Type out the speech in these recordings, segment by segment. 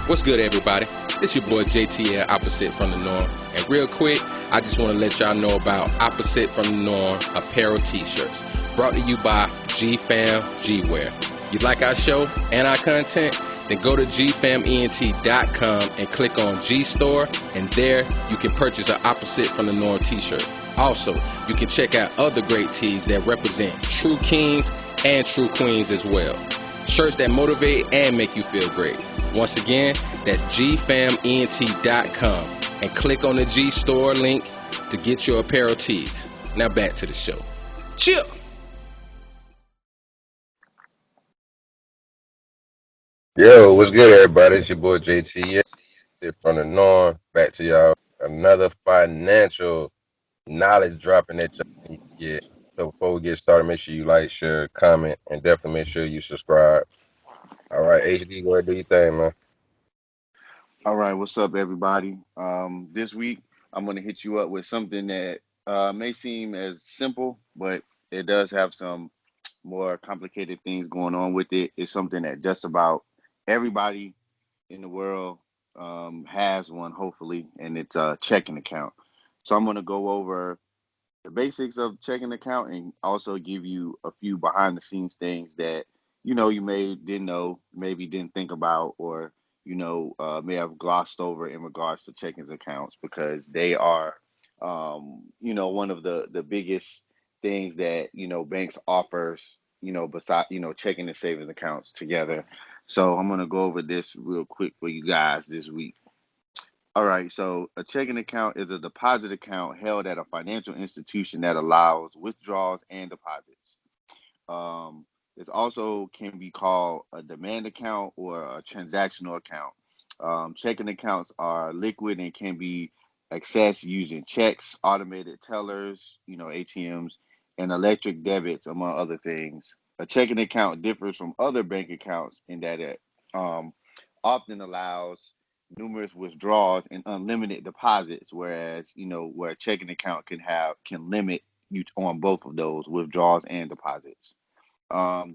What's good, everybody? It's your boy JTL, Opposite from the Norm. And real quick, I just want to let y'all know about Opposite from the Norm apparel t-shirts. Brought to you by GFAM G-Wear. You like our show and our content? Then go to gfament.com and click on G Store, and there you can purchase an Opposite from the Norm t-shirt. Also, you can check out other great tees that represent true kings and true queens as well. Shirts that motivate and make you feel great. Once again, that's gfament.com and click on the G Store link to get your apparel tees. Now back to the show. Chill. Yo, what's good, everybody? It's your boy JT. Yeah, from the Norm. Back to y'all. Another financial knowledge dropping at y'all. Yeah. So before we get started, make sure you like, share, comment, and definitely make sure you subscribe. All right, HD, go ahead do your thing, man. All right, what's up, everybody? This week I'm going to hit you up with something that may seem as simple, but it does have some more complicated things going on with it. It's something that just about everybody in the world has one, hopefully, and it's a checking account. So I'm going to go over the basics of checking account and also give you a few behind the scenes things that you may didn't know, maybe didn't think about, or may have glossed over in regards to checking accounts because they are one of the biggest things that banks offers, beside checking and savings accounts together. So I'm going to go over this real quick for you guys this week. All right, so a checking account is a deposit account held at a financial institution that allows withdrawals and deposits. Um, this also can be called a demand account or a transactional account. Checking accounts are liquid and can be accessed using checks, automated tellers, ATMs, and electric debits, among other things. A checking account differs from other bank accounts in that it um, often allows numerous withdrawals and unlimited deposits, whereas where a checking account can limit you on both of those withdrawals and deposits.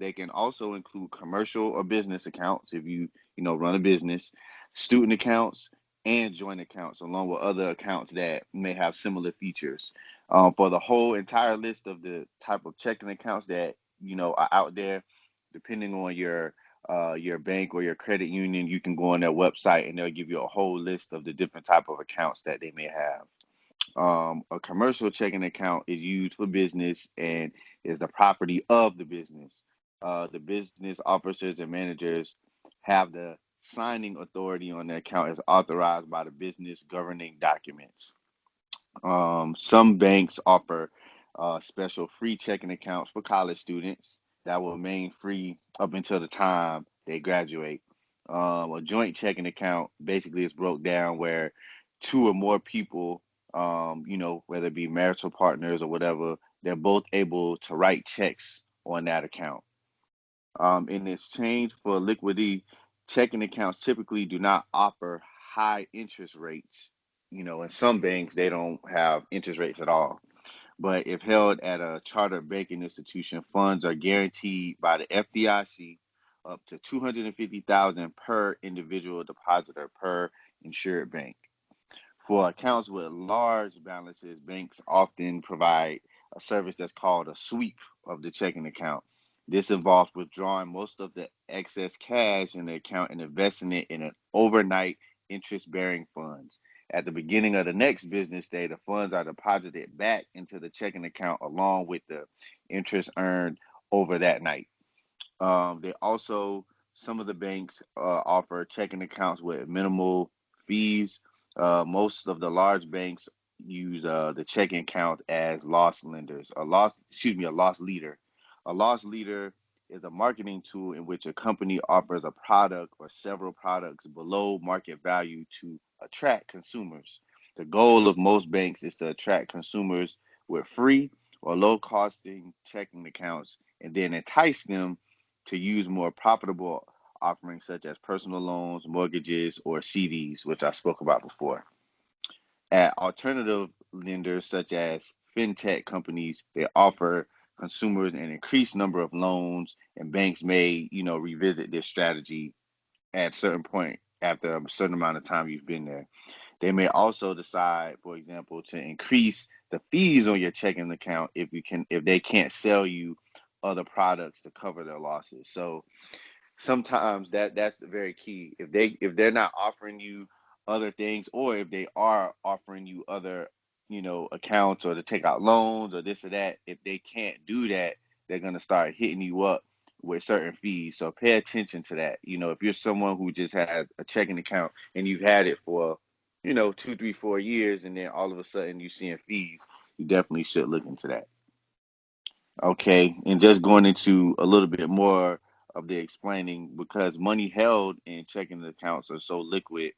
They can also include commercial or business accounts if you run a business, student accounts, and joint accounts, along with other accounts that may have similar features. For the whole entire list of the type of checking accounts that are out there, depending on your bank or your credit union, you can go on their website and they'll give you a whole list of the different type of accounts that they may have. A commercial checking account is used for business and is the property of the business. The business officers and managers have the signing authority on the account as authorized by the business governing documents. Some banks offer special free checking accounts for college students that will remain free up until the time they graduate. A joint checking account basically is broke down where two or more people, whether it be marital partners or whatever, they're both able to write checks on that account. In exchange for liquidity, checking accounts typically do not offer high interest rates. In some banks, they don't have interest rates at all. But if held at a chartered banking institution, funds are guaranteed by the FDIC up to 250,000 per individual depositor per insured bank. For accounts with large balances, banks often provide a service that's called a sweep of the checking account. This involves withdrawing most of the excess cash in the account and investing it in an overnight interest bearing funds. At the beginning of the next business day, the funds are deposited back into the checking account along with the interest earned over that night. They also, some of the banks offer checking accounts with minimal fees. Most of the large banks use the checking account as loss lenders. A loss leader. A loss leader is a marketing tool in which a company offers a product or several products below market value to attract consumers. The goal of most banks is to attract consumers with free or low costing checking accounts and then entice them to use more profitable offerings such as personal loans, mortgages, or CDs, which I spoke about before. At alternative lenders such as fintech companies, they offer consumers an increased number of loans, and banks may, revisit this strategy at a certain point after a certain amount of time you've been there. They may also decide, for example, to increase the fees on your checking account if they can't sell you other products to cover their losses. So sometimes that's very key. If they're not offering you other things, or if they are offering you other accounts, or to take out loans or this or that, if they can't do that, they're going to start hitting you up with certain fees. So pay attention to that. If you're someone who just has a checking account and you've had it for 2, 3, 4 years, and then all of a sudden you're seeing fees, you definitely should look into that. Okay, and just going into a little bit more of the explaining, because money held in checking accounts are so liquid,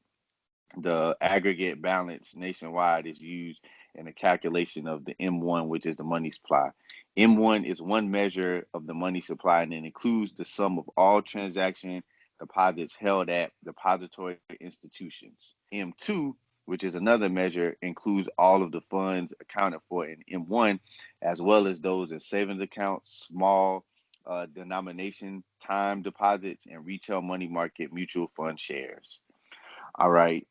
the aggregate balance nationwide is used in the calculation of the M1, which is the money supply. M1 is one measure of the money supply, and it includes the sum of all transaction deposits held at depository institutions. M2, which is another measure, includes all of the funds accounted for in M1, as well as those in savings accounts, small denomination time deposits, and retail money market mutual fund shares. All right,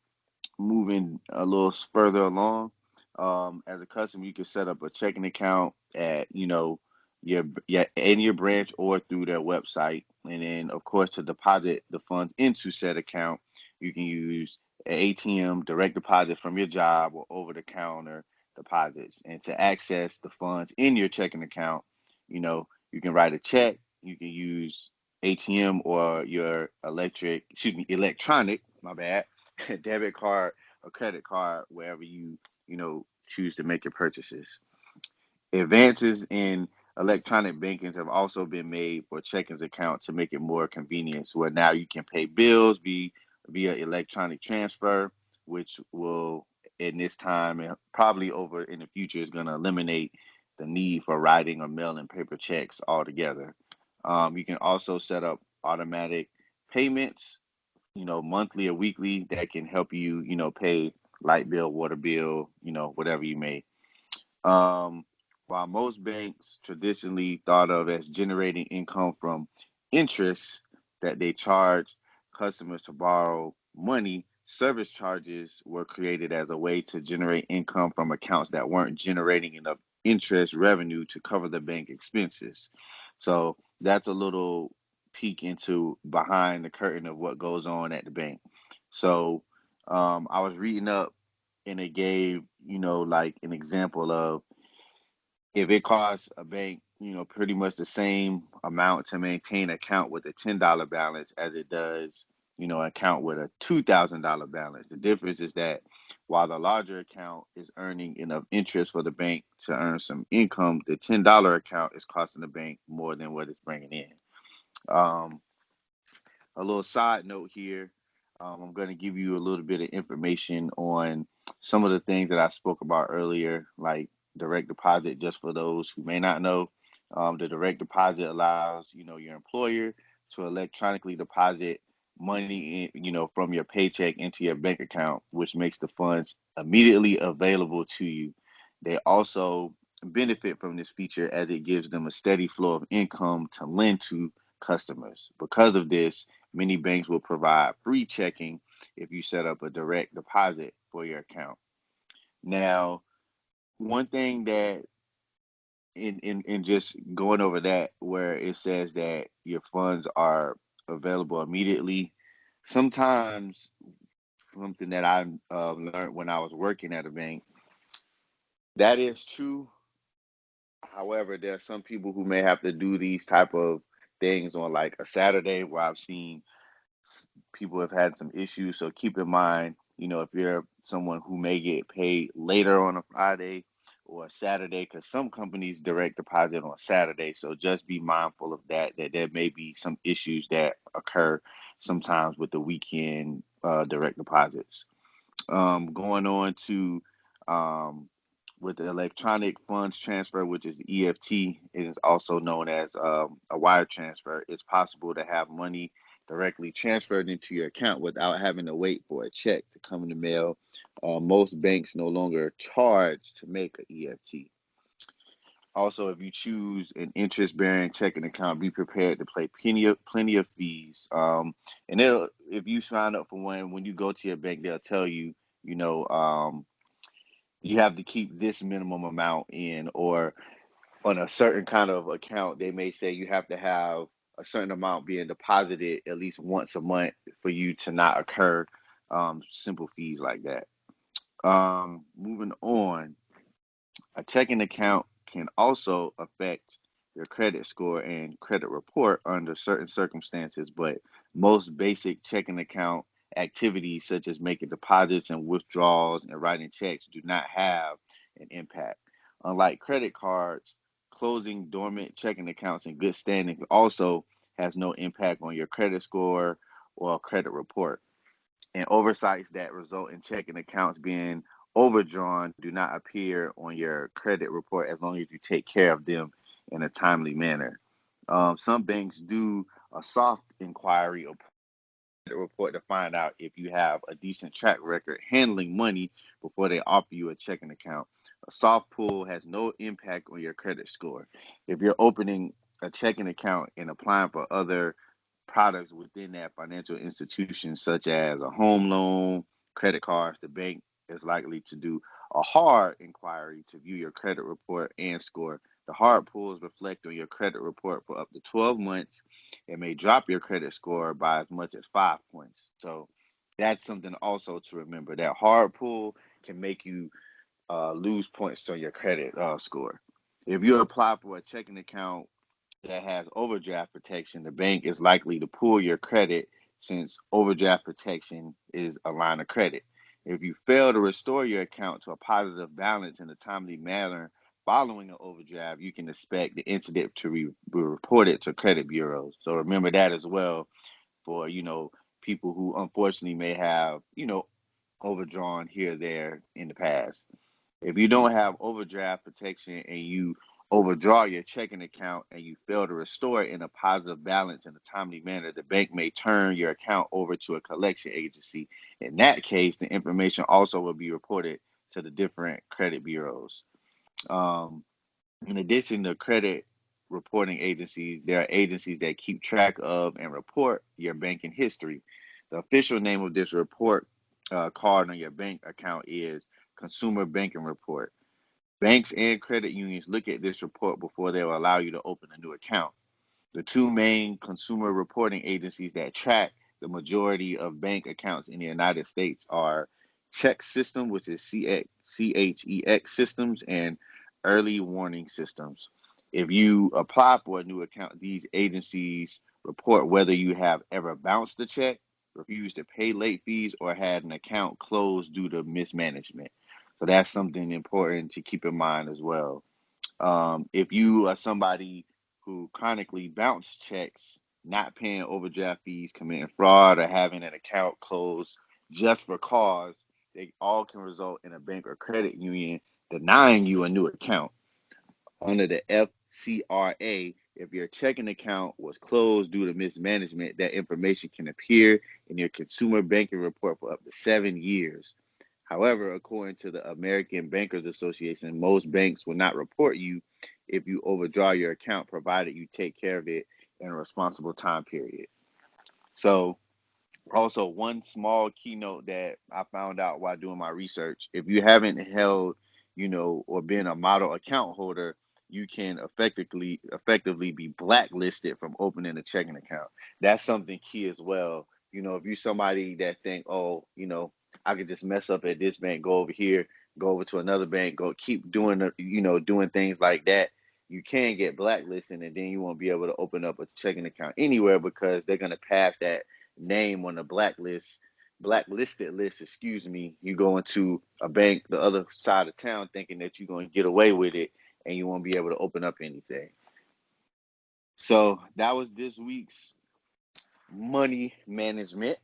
moving a little further along, as a customer, you can set up a checking account at your in your branch or through their website, and then of course to deposit the funds into said account, you can use an ATM, direct deposit from your job, or over the counter deposits. And to access the funds in your checking account, you can write a check, you can use ATM or your electronic, my bad, debit card or credit card, wherever choose to make your purchases. Advances in electronic bankings have also been made for checkings account to make it more convenient, where now you can pay bills via electronic transfer, which will, in this time and probably over in the future, is going to eliminate the need for writing or mailing paper checks altogether. You can also set up automatic payments, monthly or weekly, that can help you, pay light bill, water bill, whatever you may. Um, while most banks traditionally thought of as generating income from interest that they charge customers to borrow money, service charges were created as a way to generate income from accounts that weren't generating enough interest revenue to cover the bank expenses. So that's a little peek into behind the curtain of what goes on at the bank. So I was reading up, and it gave, like an example of, if it costs a bank, pretty much the same amount to maintain an account with a $10 balance as it does, an account with a $2,000 balance. The difference is that while the larger account is earning enough interest for the bank to earn some income, the $10 account is costing the bank more than what it's bringing in. Um, a little side note here. I'm going to give you a little bit of information on some of the things that I spoke about earlier, like direct deposit. Just for those who may not know, the direct deposit allows your employer to electronically deposit money from your paycheck into your bank account, which makes the funds immediately available to you. They also benefit from this feature as it gives them a steady flow of income to lend to customers. Because of this, many banks will provide free checking if you set up a direct deposit for your account. Now, one thing that in just going over that, where it says that your funds are available immediately, sometimes something that I learned when I was working at a bank, that is true. However, there are some people who may have to do these type of things on like a Saturday, where I've seen people have had some issues. So keep in mind, if you're someone who may get paid later on a Friday or a Saturday, because some companies direct deposit on Saturday. So just be mindful of that there may be some issues that occur sometimes with the weekend direct deposits. Going on to with the electronic funds transfer, which is EFT, it is also known as a wire transfer. It's possible to have money directly transferred into your account without having to wait for a check to come in the mail. Most banks no longer charge to make an EFT. Also, if you choose an interest-bearing checking account, be prepared to pay plenty of fees. And if you sign up for one, when you go to your bank, they'll tell you, you know, you have to keep this minimum amount in, or on a certain kind of account, they may say you have to have a certain amount being deposited at least once a month for you to not occur simple fees like that. Moving on, a checking account can also affect your credit score and credit report under certain circumstances, but most basic checking account activities, such as making deposits and withdrawals and writing checks, do not have an impact. Unlike credit cards, closing dormant checking accounts in good standing also has no impact on your credit score or credit report, and oversights that result in checking accounts being overdrawn do not appear on your credit report as long as you take care of them in a timely manner. Some banks do a soft inquiry or credit report to find out if you have a decent track record handling money before they offer you a checking account. A soft pull has no impact on your credit score. If you're opening a checking account and applying for other products within that financial institution, such as a home loan, credit cards, the bank is likely to do a hard inquiry to view your credit report and score. The hard pulls reflect on your credit report for up to 12 months and may drop your credit score by as much as 5 points. So that's something also to remember. That hard pull can make you lose points on your credit score. If you apply for a checking account that has overdraft protection, the bank is likely to pull your credit since overdraft protection is a line of credit. If you fail to restore your account to a positive balance in a timely manner following an overdraft, you can expect the incident to be reported to credit bureaus. So remember that as well for, people who unfortunately may have, overdrawn here or there in the past. If you don't have overdraft protection and you overdraw your checking account and you fail to restore it in a positive balance in a timely manner, the bank may turn your account over to a collection agency. In that case, the information also will be reported to the different credit bureaus. Um, in addition to credit reporting agencies, there are agencies that keep track of and report your banking history. The official name of this report card on your bank account is Consumer Banking Report. Banks and credit unions look at this report before they will allow you to open a new account. The two main consumer reporting agencies that track the majority of bank accounts in the United States are Check System, which is CHEX Systems, and Early Warning Systems. If you apply for a new account, these agencies report whether you have ever bounced a check, refused to pay late fees, or had an account closed due to mismanagement. So that's something important to keep in mind as well. If you are somebody who chronically bounce checks, not paying overdraft fees, committing fraud, or having an account closed just for cause, they all can result in a bank or credit union denying you a new account. Under the FCRA, if your checking account was closed due to mismanagement, that information can appear in your consumer banking report for up to 7 years. However, according to the American Bankers Association, most banks will not report you if you overdraw your account, provided you take care of it in a responsible time period. So, also, one small keynote that I found out while doing my research: if you haven't held, or been a model account holder, you can effectively be blacklisted from opening a checking account. That's something key as well. If you're somebody that think, oh, I could just mess up at this bank, go over here, go over to another bank, go keep doing doing things like that, you can get blacklisted, and then you won't be able to open up a checking account anywhere because they're gonna pass that name on the blacklisted list, excuse me. You go into a bank the other side of town thinking that you're going to get away with it and you won't be able to open up anything. So that was this week's money management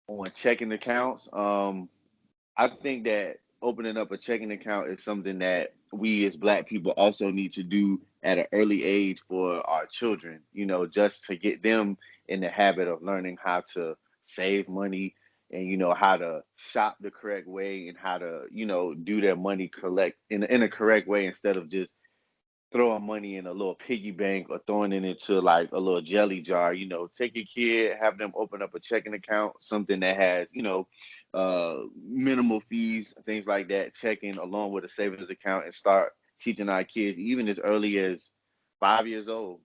on checking accounts. I think that opening up a checking account is something that we as Black people also need to do at an early age for our children, just to get them in the habit of learning how to save money and, how to shop the correct way and how to, do their money collect in a correct way instead of just throwing money in a little piggy bank or throwing it into like a little jelly jar. Take your kid, have them open up a checking account, something that has, minimal fees, things like that, checking along with a savings account, and start teaching our kids even as early as 5 years old,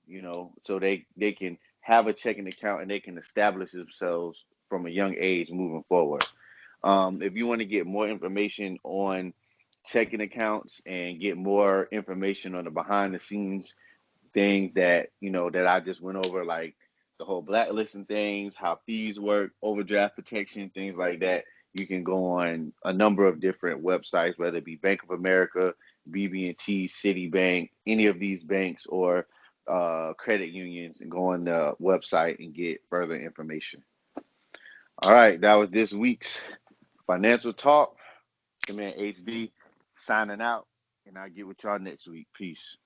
so they can have a checking account and they can establish themselves from a young age moving forward. If you want to get more information on checking accounts and get more information on the behind the scenes things that I just went over, like the whole blacklisting things, how fees work, overdraft protection, things like that, you can go on a number of different websites, whether it be Bank of America, BB&T, Citibank, any of these banks or credit unions, and go on the website and get further information. All right, that was this week's Financial Talk. Your man HD signing out, and I'll get with y'all next week. Peace.